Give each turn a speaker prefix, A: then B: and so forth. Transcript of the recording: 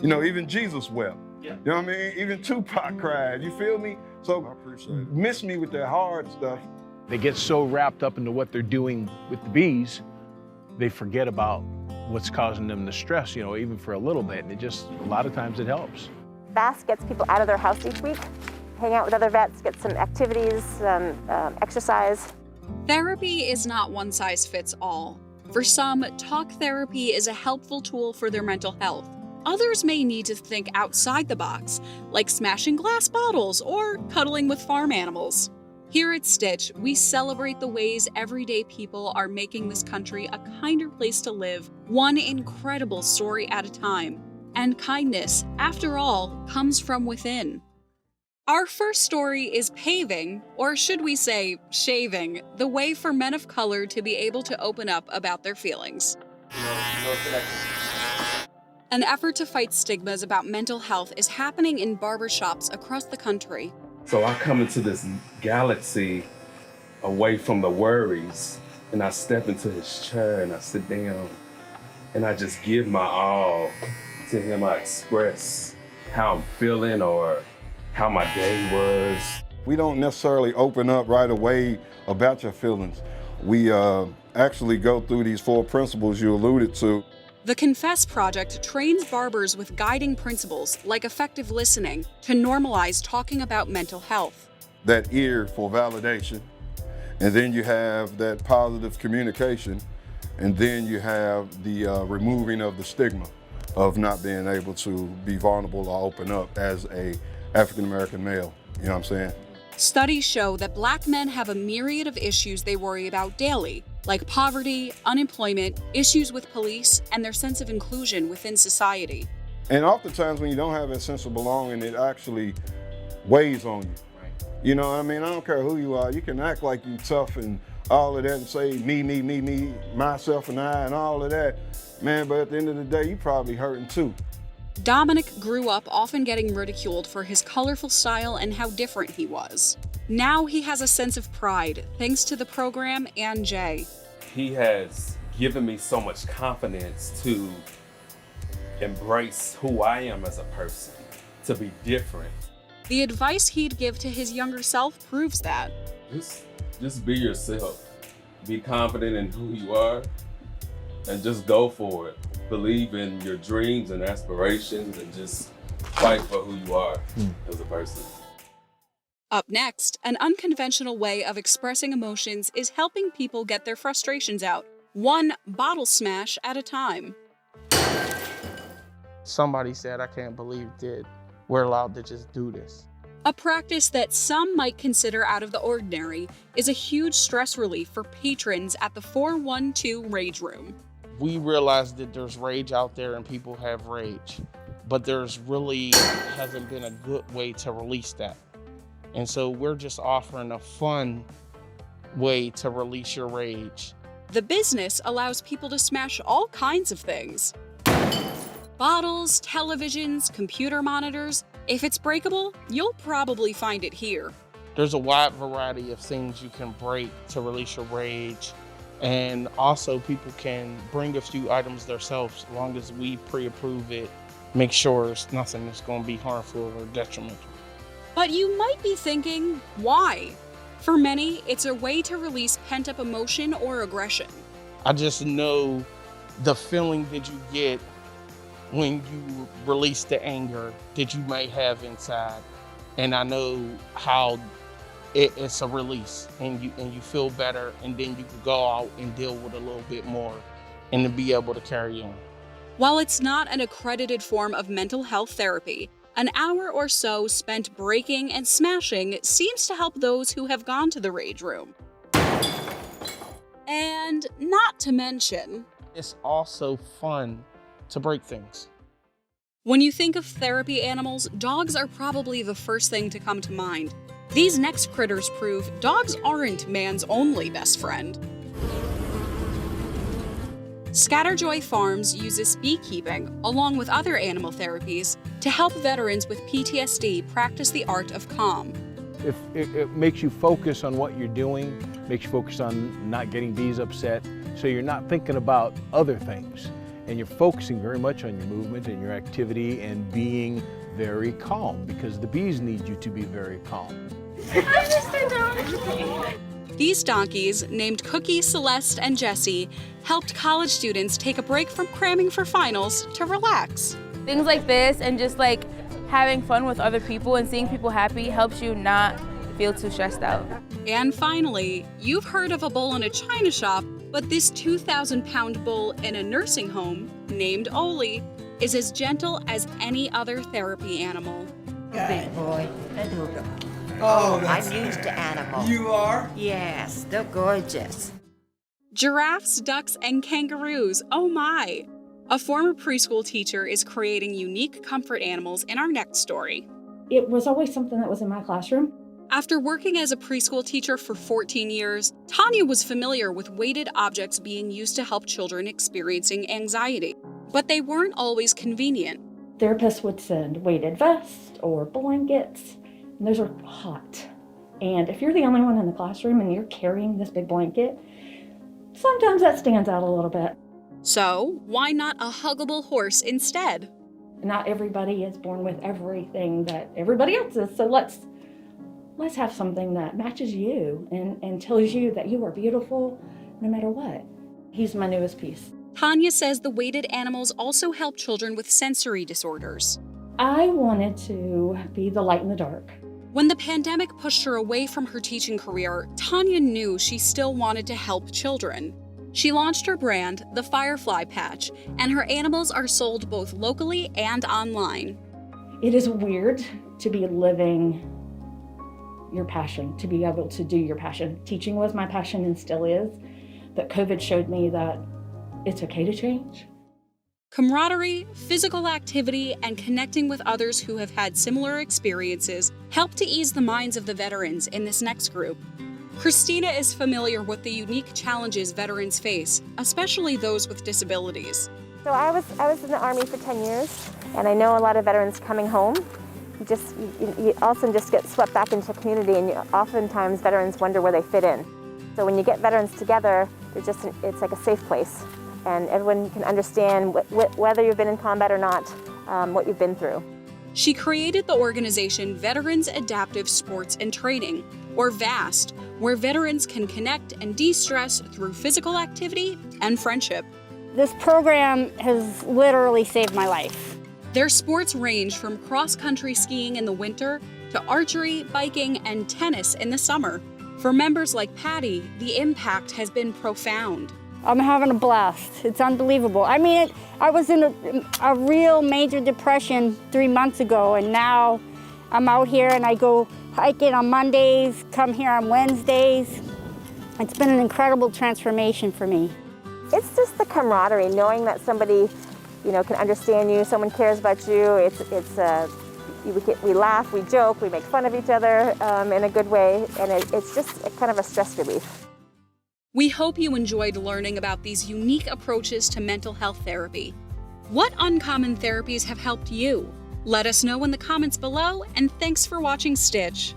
A: You know, even Jesus wept.
B: Yeah.
A: You know what I mean? Even Tupac cried. You feel me? So
C: I appreciate it.
A: miss me with that hard stuff.
D: They get so wrapped up into what they're doing with the bees, they forget about what's causing them the stress, you know, even for a little bit. And it just, a lot of times it helps.
E: VASS gets people out of their house each week, hang out with other vets, get some activities, exercise.
F: Therapy is not one size fits all. For some, talk therapy is a helpful tool for their mental health. Others may need to think outside the box, like smashing glass bottles or cuddling with farm animals. Here at Stitch, we celebrate the ways everyday people are making this country a kinder place to live, one incredible story at a time. And kindness, after all, comes from within. Our first story is paving, or should we say shaving, the way for men of color to be able to open up about their feelings. An effort to fight stigmas about mental health is happening in barbershops across the country.
B: So I come into this galaxy away from the worries, and I step into his chair and I sit down and I just give my all to him. I express how I'm feeling or how my day was.
A: We don't necessarily open up right away about your feelings. We actually go through these 4 principles you alluded to.
F: The Confess Project trains barbers with guiding principles like effective listening to normalize talking about mental health.
A: That ear for validation, and then you have that positive communication, and then you have the removing of the stigma of not being able to be vulnerable or open up as a African-American male. You know what I'm saying?
F: Studies show that Black men have a myriad of issues they worry about daily, like poverty, unemployment, issues with police, and their sense of inclusion within society.
A: And oftentimes when you don't have that sense of belonging, it actually weighs on you. You know what I mean? I don't care who you are. You can act like you tough and all of that and say me, myself and I and all of that. Man, but at the end of the day, you probably hurting too.
F: Dominic grew up often getting ridiculed for his colorful style and how different he was. Now he has a sense of pride, thanks to the program and Jay.
B: He has given me so much confidence to embrace who I am as a person, to be different.
F: The advice he'd give to his younger self proves that.
B: Just be yourself. Be confident in who you are and just go for it. Believe in your dreams and aspirations and just fight for who you are as a person.
F: Up next, an unconventional way of expressing emotions is helping people get their frustrations out, one bottle smash at a time.
G: Somebody said, I can't believe that we're allowed to just do this.
F: A practice that some might consider out of the ordinary is a huge stress relief for patrons at the 412 Rage Room.
G: We realize that there's rage out there and people have rage, but there's really hasn't been a good way to release that. And so we're just offering a fun way to release your rage.
F: The business allows people to smash all kinds of things. Bottles, televisions, computer monitors. If it's breakable, you'll probably find it here.
G: There's a wide variety of things you can break to release your rage. And also people can bring a few items themselves as long as we pre-approve it, make sure it's nothing that's going to be harmful or detrimental.
F: But you might be thinking, why? For many, it's a way to release pent-up emotion or aggression.
G: I just know the feeling that you get when you release the anger that you may have inside. And I know how it's a release and you feel better, and then you can go out and deal with a little bit more and to be able to carry on.
F: While it's not an accredited form of mental health therapy, an hour or so spent breaking and smashing seems to help those who have gone to the Rage Room. And not to mention,
G: it's also fun to break things.
F: When you think of therapy animals, dogs are probably the first thing to come to mind. These next critters prove dogs aren't man's only best friend. Scatterjoy Farms uses beekeeping, along with other animal therapies, to help veterans with PTSD practice the art of calm.
D: If it makes you focus on what you're doing, makes you focus on not getting bees upset, so you're not thinking about other things. and you're focusing very much on your movement and your activity and being very calm, because the bees need you to be very calm.
F: These donkeys, named Cookie, Celeste, and Jessie, helped college students take a break from cramming for finals to relax.
C: Things like this and just like having fun with other people and seeing people happy helps you not feel too stressed out.
F: And finally, you've heard of a bull in a china shop, but this 2,000-pound bull in a nursing home, named Oli, is as gentle as any other therapy animal.
H: Big boy.
I: Oh,
H: I'm used to animals.
I: You are?
H: Yes, they're gorgeous.
F: Giraffes, ducks, and kangaroos, oh my! A former preschool teacher is creating unique comfort animals in our next story.
J: It was always something that was in my classroom.
F: After working as a preschool teacher for 14 years, Tanya was familiar with weighted objects being used to help children experiencing anxiety. But they weren't always convenient.
J: Therapists would send weighted vests or blankets, and those are hot. And if you're the only one in the classroom and you're carrying this big blanket, sometimes that stands out a little bit.
F: So, why not a huggable horse instead?
J: Not everybody is born with everything that everybody else is, so let's have something that matches you and tells you that you are beautiful no matter what. He's my newest piece.
F: Tanya says the weighted animals also help children with sensory disorders.
J: I wanted to be the light in the dark.
F: When the pandemic pushed her away from her teaching career, Tanya knew she still wanted to help children. She launched her brand, The Firefly Patch, and her animals are sold both locally and online.
J: It is weird to be living your passion, to be able to do your passion. Teaching was my passion and still is, but COVID showed me that it's okay to change.
F: Camaraderie, physical activity, and connecting with others who have had similar experiences help to ease the minds of the veterans in this next group. Christina is familiar with the unique challenges veterans face, especially those with disabilities.
E: So I was in the Army for 10 years, and I know a lot of veterans coming home. You also just get swept back into the community, and oftentimes veterans wonder where they fit in. So when you get veterans together, it's like a safe place, and everyone can understand whether you've been in combat or not, what you've been through.
F: She created the organization Veterans Adaptive Sports and Training, or VAST, where veterans can connect and de-stress through physical activity and friendship.
K: This program has literally saved my life.
F: Their sports range from cross-country skiing in the winter to archery, biking, and tennis in the summer. For members like Patty, the impact has been profound.
K: I'm having a blast. It's unbelievable. I mean, I was in a real major depression 3 months ago, and now I'm out here and I go hiking on Mondays, come here on Wednesdays. It's been an incredible transformation for me.
E: It's just the camaraderie, knowing that somebody, can understand you, someone cares about you. We laugh, we joke, we make fun of each other in a good way, and it's just kind of a stress relief.
F: We hope you enjoyed learning about these unique approaches to mental health therapy. What uncommon therapies have helped you? Let us know in the comments below, and thanks for watching Stitch.